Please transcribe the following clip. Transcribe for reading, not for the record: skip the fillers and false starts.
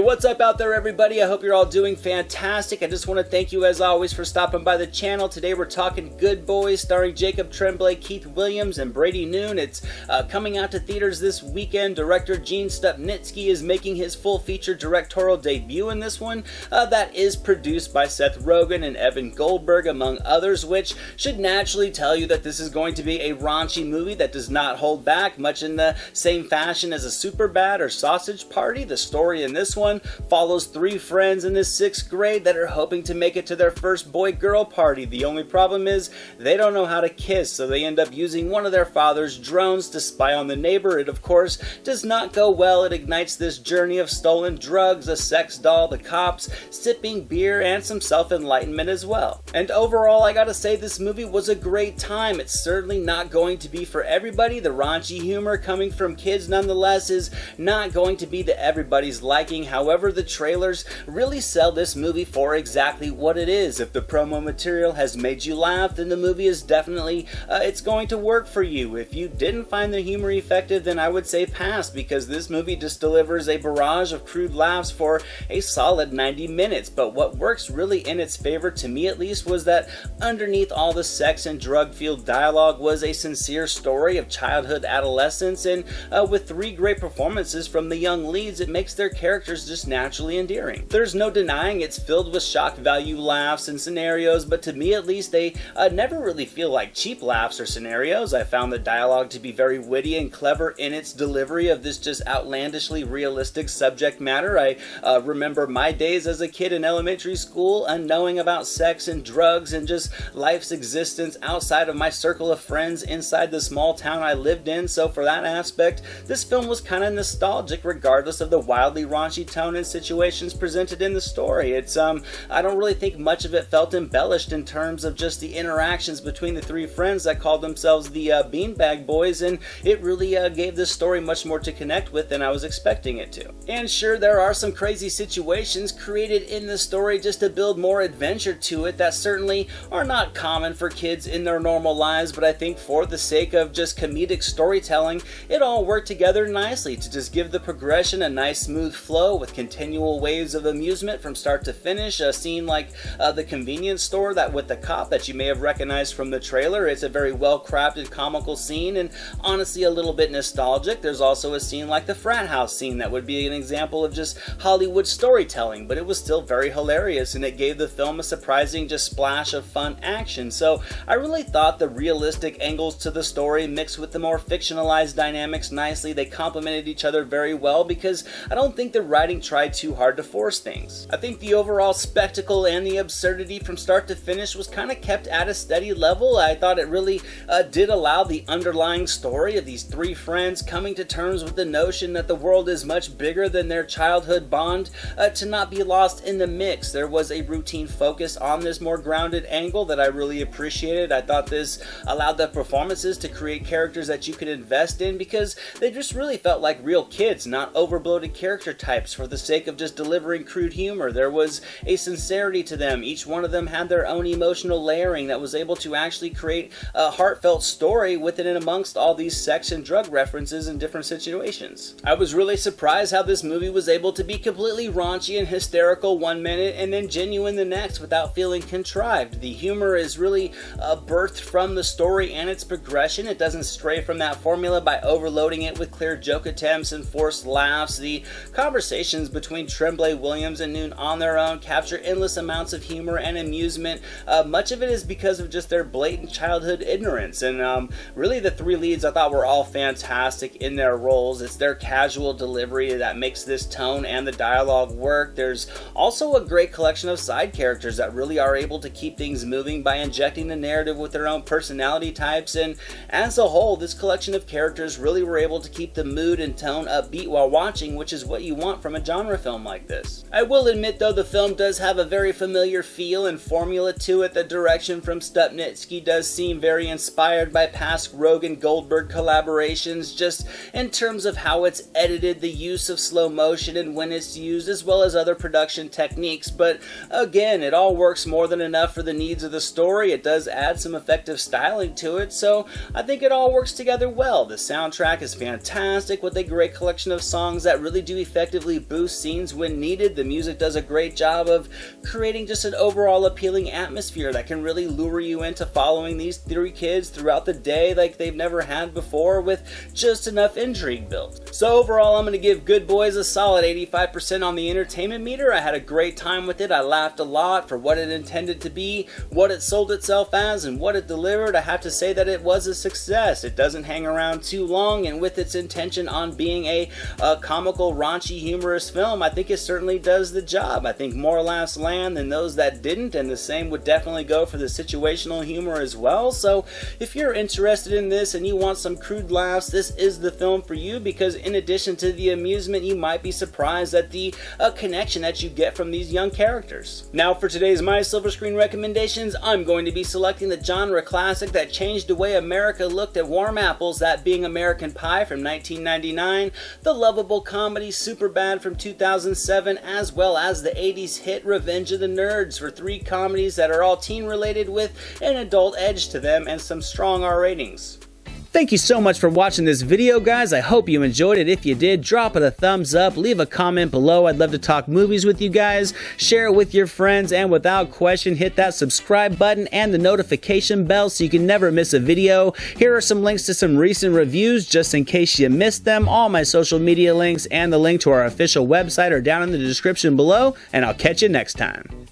What's up out there, everybody? I hope you're all doing fantastic. I just want to thank you as always for stopping by the channel. Today we're talking Good Boys, starring Jacob Tremblay, Keith Williams, and Brady Noon. It's coming out to theaters this weekend. Director Gene Stupnitsky is making his full feature directorial debut in this one. That is produced by Seth Rogen and Evan Goldberg, among others, which should naturally tell you that this is going to be a raunchy movie that does not hold back, much in the same fashion as a Superbad or Sausage Party. The story in this one follows three friends in the 6th grade that are hoping to make it to their first boy-girl party. The only problem is they don't know how to kiss, so they end up using one of their father's drones to spy on the neighbor. It, of course, does not go well. It ignites this journey of stolen drugs, a sex doll, the cops, sipping beer, and some self-enlightenment as well. And overall, I gotta say, this movie was a great time. It's certainly not going to be for everybody. The raunchy humor coming from kids nonetheless is not going to be to everybody's liking. However, the trailers really sell this movie for exactly what it is. If the promo material has made you laugh, then the movie is definitely, it's going to work for you. If you didn't find the humor effective, then I would say pass, because this movie just delivers a barrage of crude laughs for a solid 90 minutes. But what works really in its favor, to me at least, was that underneath all the sex and drug-fueled dialogue was a sincere story of childhood adolescence, and with three great performances from the young leads, it makes their characters just naturally endearing. There's no denying it's filled with shock value laughs and scenarios, but to me at least, they never really feel like cheap laughs or scenarios. I found the dialogue to be very witty and clever in its delivery of this just outlandishly realistic subject matter. I remember my days as a kid in elementary school, unknowing about sex and drugs and just life's existence outside of my circle of friends inside the small town I lived in. So for that aspect, this film was kind of nostalgic regardless of the wildly raunchy tone and situations presented in the story. It's I don't really think much of it felt embellished in terms of just the interactions between the three friends that called themselves the Beanbag Boys, and it really gave this story much more to connect with than I was expecting it to. And sure, there are some crazy situations created in the story just to build more adventure to it that certainly are not common for kids in their normal lives, but I think for the sake of just comedic storytelling, it all worked together nicely to just give the progression a nice smooth flow with continual waves of amusement from start to finish. A scene like the convenience store that with the cop that you may have recognized from the trailer, it's a very well crafted comical scene and honestly a little bit nostalgic. There's also a scene like the frat house scene that would be an example of just Hollywood storytelling, but it was still very hilarious and it gave the film a surprising just splash of fun action. So I really thought the realistic angles to the story mixed with the more fictionalized dynamics nicely. They complemented each other very well because I don't think the writing tried too hard to force things. I think the overall spectacle and the absurdity from start to finish was kind of kept at a steady level. I thought it really did allow the underlying story of these three friends coming to terms with the notion that the world is much bigger than their childhood bond to not be lost in the mix. There was a routine focus on this more grounded angle that I really appreciated. I thought this allowed the performances to create characters that you could invest in because they just really felt like real kids, not overbloated character types for the sake of just delivering crude humor. There was a sincerity to them. Each one of them had their own emotional layering that was able to actually create a heartfelt story within and amongst all these sex and drug references in different situations. I was really surprised how this movie was able to be completely raunchy and hysterical one minute and then genuine the next without feeling contrived. The humor is really birthed from the story and its progression. It doesn't stray from that formula by overloading it with clear joke attempts and forced laughs. The conversations between Tremblay, Williams, and Noon on their own capture endless amounts of humor and amusement. Much of it is because of just their blatant childhood ignorance, and really the three leads I thought were all fantastic in their roles. It's their casual delivery that makes this tone and the dialogue work. There's also a great collection of side characters that really are able to keep things moving by injecting the narrative with their own personality types, and as a whole, this collection of characters really were able to keep the mood and tone upbeat while watching, which is what you want from a genre film like this. I will admit though, the film does have a very familiar feel and formula to it. The direction from Stupnitsky does seem very inspired by past Rogen-Goldberg collaborations, just in terms of how it's edited, the use of slow motion and when it's used, as well as other production techniques. But again, it all works more than enough for the needs of the story. It does add some effective styling to it, so I think it all works together well. The soundtrack is fantastic with a great collection of songs that really do effectively boost scenes when needed. The music does a great job of creating just an overall appealing atmosphere that can really lure you into following these three kids throughout the day like they've never had before, with just enough intrigue built. So overall, I'm going to give Good Boys a solid 85% on the entertainment meter. I had a great time with it. I laughed a lot for what it intended to be, what it sold itself as, and what it delivered. I have to say that it was a success. It doesn't hang around too long, and with its intention on being a comical, raunchy, humorous film, I think it certainly does the job. I think more laughs land than those that didn't, and the same would definitely go for the situational humor as well. So if you're interested in this and you want some crude laughs, this is the film for you, because in addition to the amusement, you might be surprised at the connection that you get from these young characters. Now for today's My Silver Screen recommendations, I'm going to be selecting the genre classic that changed the way America looked at warm apples, that being American Pie from 1999, the lovable comedy Superbad from 2007, as well as the 80s hit Revenge of the Nerds, for three comedies that are all teen related with an adult edge to them and some strong R ratings. Thank you so much for watching this video, guys. I hope you enjoyed it. If you did, drop it a thumbs up, leave a comment below. I'd love to talk movies with you guys. Share it with your friends, and without question, hit that subscribe button and the notification bell so you can never miss a video. Here are some links to some recent reviews just in case you missed them. All my social media links and the link to our official website are down in the description below, and I'll catch you next time.